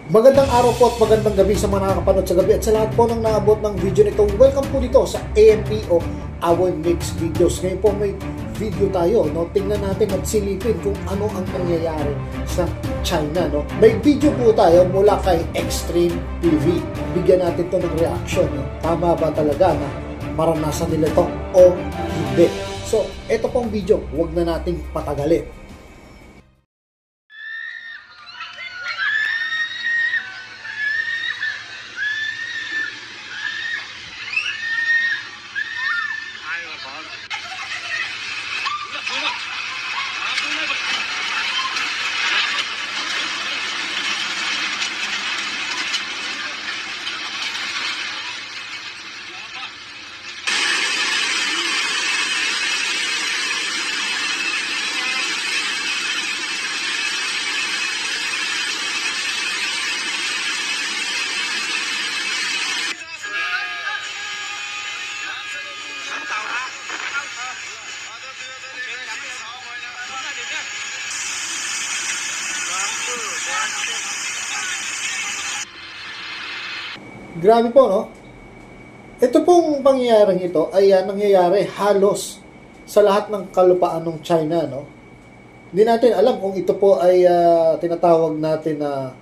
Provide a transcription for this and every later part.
Magandang araw po at magandang gabi sa mga nakakapanood sa gabi at sa lahat po ng naabot ng video nito. Welcome po dito sa AMP o Our Mix Videos. Ngayon po may video tayo, no? Tingnan natin at silipin kung ano ang nangyayari sa China, no? May video po tayo mula kay Extreme TV. Bigyan natin to ng reaction, no? Tama ba talaga na maranasan nila to o hindi? So, ito pong video, huwag na nating patagalin. Grabe po, no? Ito pong pangyayaring ito ay nangyayari halos sa lahat ng kalupaan ng China, no? Hindi natin alam kung ito po ay tinatawag natin na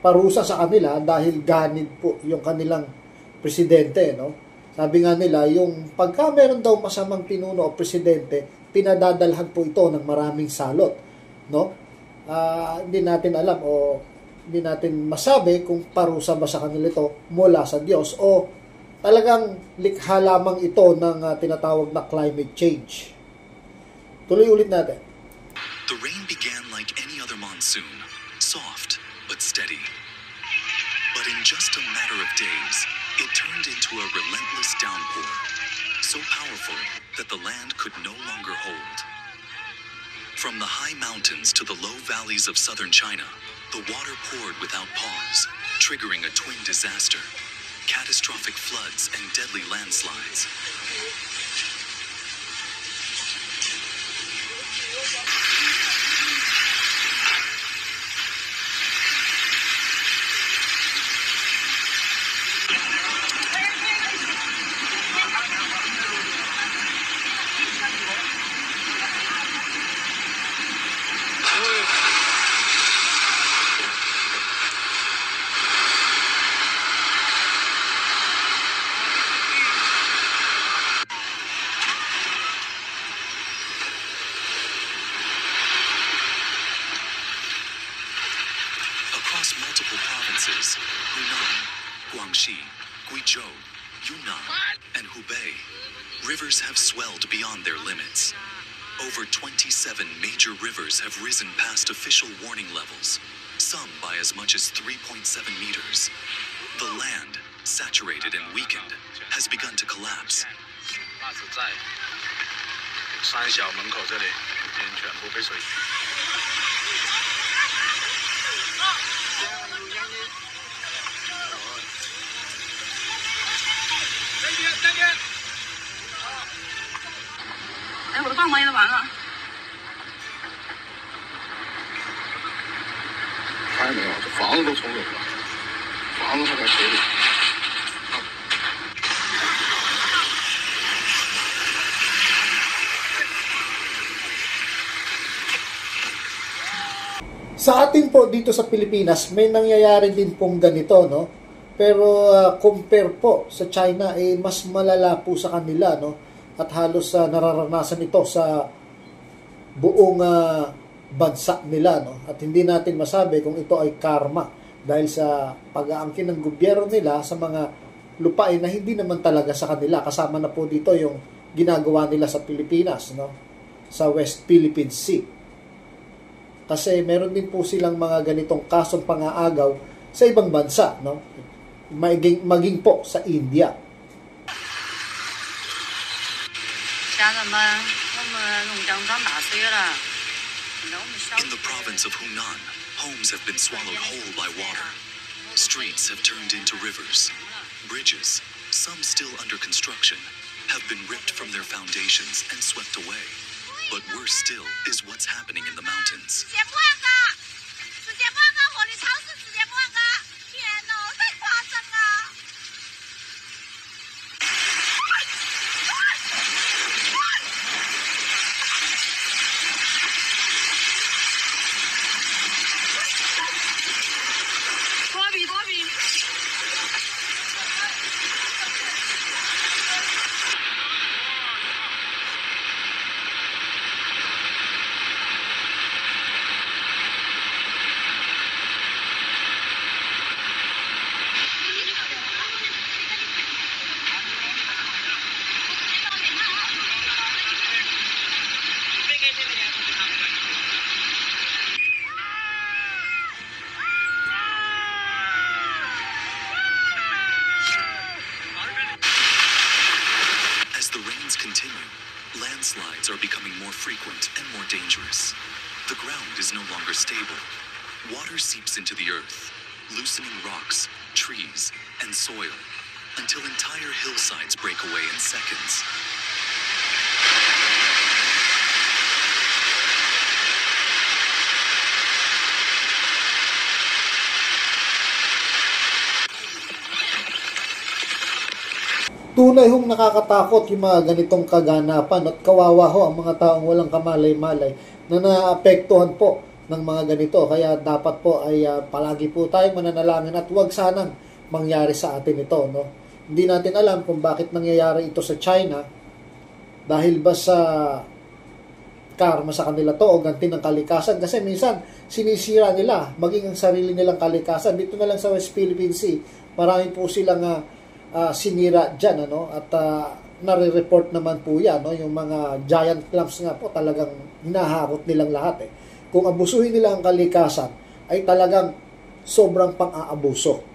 parusa sa kanila dahil ganid po yung kanilang presidente, no? Sabi nga nila, yung pagka meron daw masamang pinuno o presidente, pinadadalhan po ito ng maraming salot, no? Hindi natin alam o hindi natin masabi kung parusa ba sa kanila ito mula sa Diyos o talagang likha lamang ito ng tinatawag na climate change. Tuloy ulit natin. The rain began like any other monsoon, soft but steady. But in just a matter of days, it turned into a relentless downpour, so powerful that the land could no longer hold. From the high mountains to the low valleys of southern China, the water poured without pause, triggering a twin disaster: catastrophic floods and deadly landslides. Across multiple provinces, Hunan, Guangxi, Guizhou, Yunnan, and Hubei, rivers have swelled beyond their limits. Over 27 major rivers have risen past official warning levels, some by as much as 3.7 meters. The land, saturated and weakened, has begun to collapse. Sa atin po dito sa Pilipinas, may nangyayari din pong ganito, no? Pero compare po sa China, mas malala po sa kanila, no? At halos nararanasan ito sa buong bansa nila, no? At hindi natin masabi kung ito ay karma dahil sa pag-aangkin ng gobyerno nila sa mga lupain na hindi naman talaga sa kanila. Kasama na po dito yung ginagawa nila sa Pilipinas, no? Sa West Philippine Sea. Kasi meron din po silang mga ganitong kasong pang-aagaw sa ibang bansa, no? Maging po sa India. In the province of Hunan, homes have been swallowed whole by water. Streets have turned into rivers. Bridges, some still under construction, have been ripped from their foundations and swept away. But worse still is what's happening in the mountains. frequent and more dangerous. The ground is no longer stable. Water seeps into the earth, loosening rocks, trees, and soil, until entire hillsides break away in seconds. Tunay hong nakakatakot yung mga ganitong kaganapan at kawawa ho ang mga taong walang kamalay-malay na naapektuhan po ng mga ganito. Kaya dapat po ay palagi po tayong mananalangin at huwag sanang mangyari sa atin ito. No? Hindi natin alam kung bakit nangyayari ito sa China, dahil ba sa karma sa kanila to o ganti ng kalikasan. Kasi minsan sinisira nila maging ang sarili nilang kalikasan. Dito na lang sa West Philippine Sea, marami po silang sinira dyan, ano? At nare-report naman po yan, no? Yung mga giant clams nga po talagang hinahakot nilang lahat eh. Kung abusuhin nila ang kalikasan ay talagang sobrang pang-aabuso.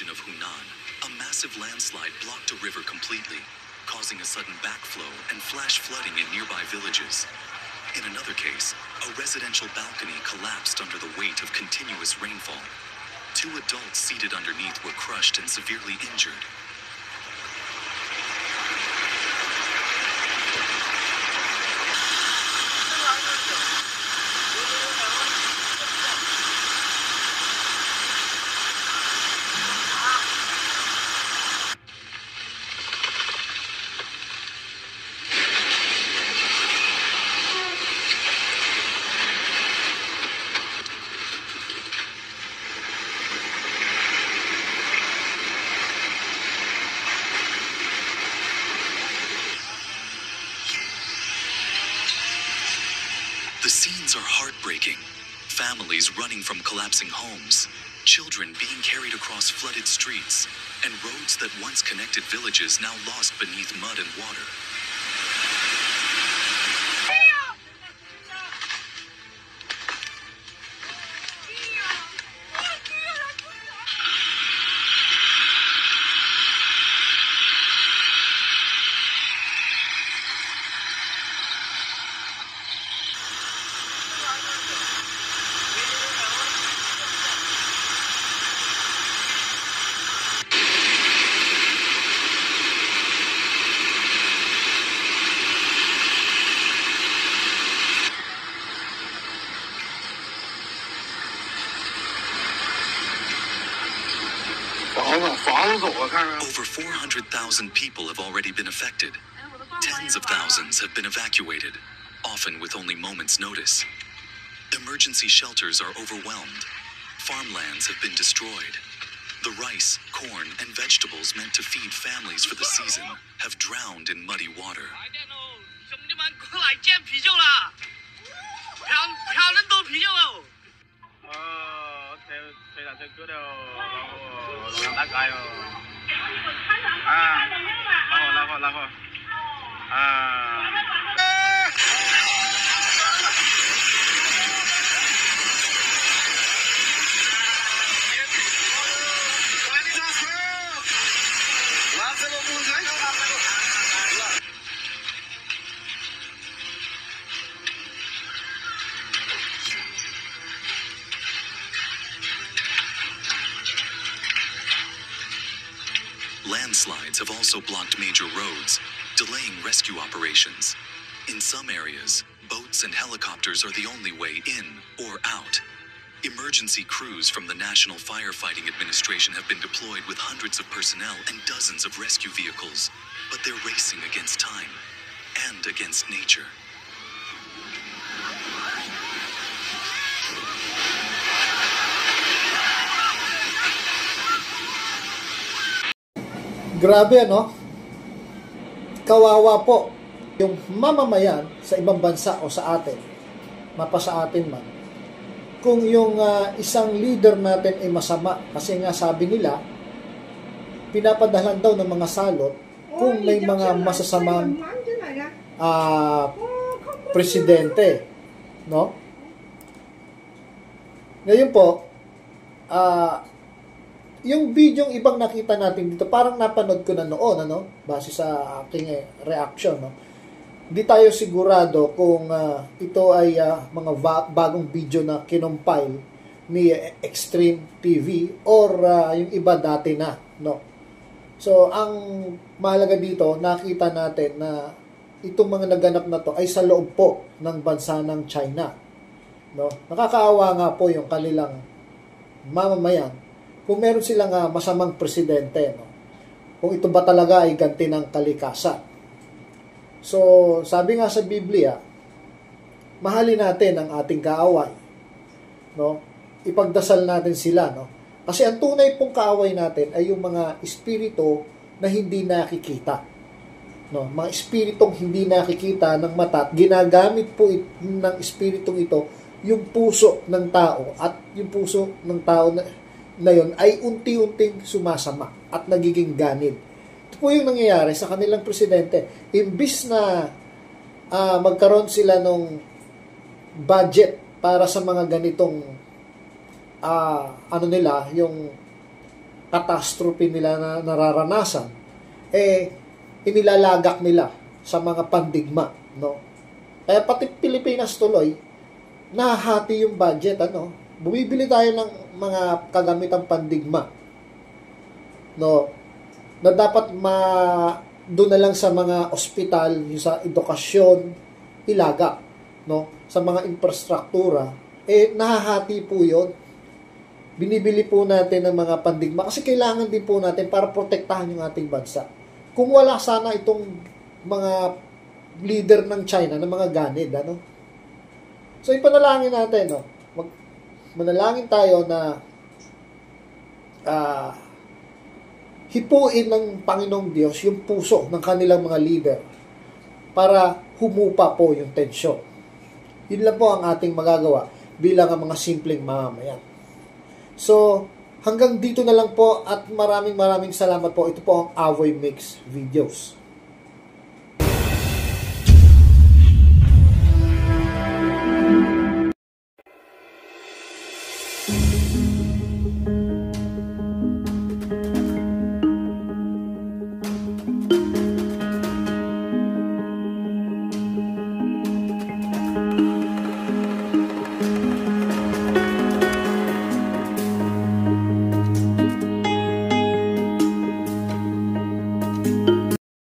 Of Hunan, a massive landslide blocked a river completely, causing a sudden backflow and flash flooding in nearby villages. In another case, a residential balcony collapsed under the weight of continuous rainfall. 2 adults seated underneath were crushed and severely injured. The scenes are heartbreaking. Families running from collapsing homes, children being carried across flooded streets, and roads that once connected villages now lost beneath mud and water. Over 400,000 people have already been affected. Tens of thousands have been evacuated, often with only moments' notice. Emergency shelters are overwhelmed. Farmlands have been destroyed. The rice, corn, and vegetables meant to feed families for the season have drowned in muddy water. Landslides have also blocked major roads, delaying rescue operations. In some areas, boats and helicopters are the only way in or out. Emergency crews from the National Firefighting Administration have been deployed with hundreds of personnel and dozens of rescue vehicles, but they're racing against time and against nature. Grabe, ano? Kawawa po yung mamamayan sa ibang bansa o sa atin, mapa sa atin man, kung yung isang leader natin ay masama. Kasi nga sabi nila, pinapadalan daw ng mga salot kung may mga masasamang presidente. No? Ngayon po, yung video ibang nakita natin dito, parang napanood ko na noon, base sa aking reaction. No? Di tayo sigurado kung ito ay mga bagong video na kinompile ni Extreme TV or yung iba dati na. No? So, ang mahalaga dito, nakita natin na itong mga naganap na to ay sa loob po ng bansa ng China. No? Nakakaawa nga po yung kanilang mamamayan kung meron silang masamang presidente. No? Kung ito ba talaga ay ganti ng kalikasan. So, sabi nga sa Biblia, mahalin natin ang ating kaaway. No? Ipagdasal natin sila. No? Kasi ang tunay pong kaaway natin ay yung mga espiritu na hindi nakikita. No? Mga espiritong hindi nakikita ng mata. Ginagamit po ng espiritong ito yung puso ng tao. At yung puso ng tao na yun ay unti-unting sumasama at nagiging ganid. Ito po yung nangyayari sa kanilang presidente. Imbis na magkaroon sila ng budget para sa mga ganitong yung catastrophe nila na nararanasan, inilalagak nila sa mga pandigma. No? Kaya pati Pilipinas tuloy, nahahati yung budget. Bumibili tayo ng mga kagamitang pandigma. No? Na dapat doon na lang sa mga ospital, sa edukasyon, ilaga. No? Sa mga infrastruktura, nahahati po yun. Binibili po natin ng mga pandigma kasi kailangan din po natin para protektahan yung ating bansa. Kung wala sana itong mga leader ng China, ng mga ganid, So, ipanalangin natin, manalangin tayo na hipuin ng Panginoong Diyos yung puso ng kanilang mga leader para humupa po yung tensyon. Yun lang po ang ating magagawa bilang ang mga simpleng mamamayan. So, hanggang dito na lang po at maraming salamat po. Ito po ang Avoy Mix Videos.